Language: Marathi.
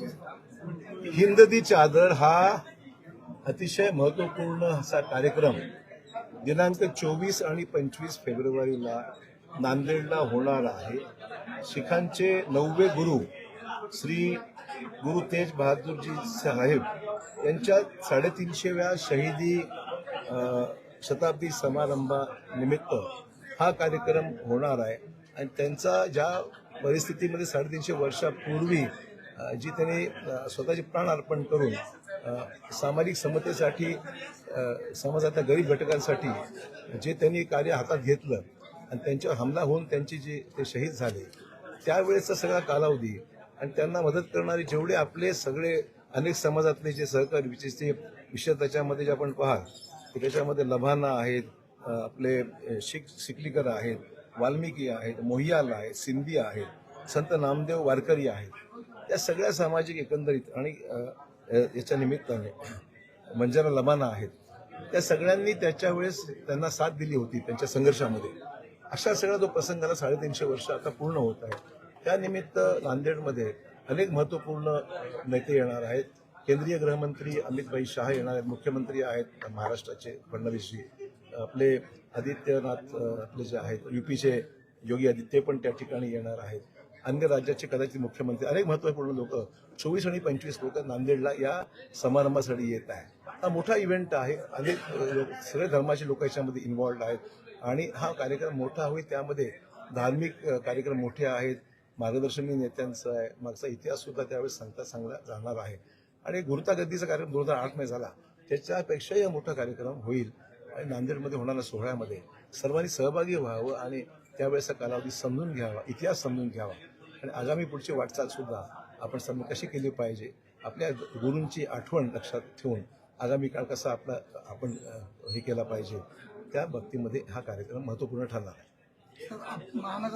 हिंद दी चादर हा अतिशय महत्वपूर्ण असा कार्यक्रम दिनांक 24 आणि 25 फेब्रुवारीला नांदेडला होणार आहे. शिखांचे 9वे गुरु श्री गुरु तेज बहादूरजी साहेब यांच्या 350व्या शहीदी शताब्दी समारंभानिमित्त हा कार्यक्रम होणार आहे. आणि त्यांचा ज्या परिस्थितीमध्ये 350 वर्षापूर्वी जी त्यांनी स्वतःचे प्राण अर्पण करून सामाजिक समतेसाठी समाजातल्या गरीब घटकांसाठी जे त्यांनी कार्य हातात घेतलं आणि त्यांच्यावर हमला होऊन त्यांचे जे ते शहीद झाले त्यावेळेचा सगळा कालावधी आणि त्यांना मदत करणारे जेवढे आपले सगळे अनेक समाजातले जे सहकारी विषय त्याच्यामध्ये जे आपण पाहाल की त्याच्यामध्ये लभाना आहेत, आपले शिकलीकर आहेत, वाल्मिकी आहेत, मोहियाल आहेत, सिंधी आहेत, संत नामदेव वारकरी आहेत. या सगळ्या सामाजिक एकंदरीत आणि याच्या निमित्ताने मंजारा लबाना आहेत, त्या सगळ्यांनी त्याच्या वेळेस त्यांना साथ दिली होती त्यांच्या संघर्षामध्ये. अशा सगळा जो प्रसंग झाला 350 वर्ष आता पूर्ण होत आहे. त्यानिमित्त नांदेडमध्ये अनेक महत्वपूर्ण नेते येणार आहेत. केंद्रीय गृहमंत्री अमित भाई शाह येणार आहेत, मुख्यमंत्री आहेत महाराष्ट्राचे फडणवीसजी, आपले आदित्यनाथ आपले जे आहेत यूपीचे योगी आदित्य पण त्या ठिकाणी येणार आहेत. अन्य राज्याचे कदाचित मुख्यमंत्री, अनेक महत्वपूर्ण लोक 24 आणि 25 लोक नांदेडला या समारंभासाठी येत आहे. हा मोठा इव्हेंट आहे. अनेक सगळे धर्माचे लोक याच्यामध्ये इन्व्हॉल्ड आहेत आणि हा कार्यक्रम मोठा होईल. त्यामध्ये धार्मिक कार्यक्रम मोठे आहेत, मार्गदर्शनी नेत्यांचा आहे, मागचा इतिहास सुद्धा त्यावेळेस सांगला जाणार आहे. आणि गुरुता गद्दीचा कार्यक्रम 2008 मध्ये झाला, त्याच्यापेक्षाही मोठा कार्यक्रम होईल. आणि नांदेडमध्ये होणाऱ्या सोहळ्यामध्ये सर्वांनी सहभागी व्हावं आणि त्यावेळेचा कालावधी समजून घ्यावा, इतिहास समजून घ्यावा आणि आगामी पुढची वाटचाल सुद्धा आपण समोर कशी केली पाहिजे, आपल्या गुरूंची आठवण लक्षात ठेवून आगामी काळ कसा आपण हे केला पाहिजे, त्या बाबतीमध्ये हा कार्यक्रम महत्त्वपूर्ण ठरणार आहे.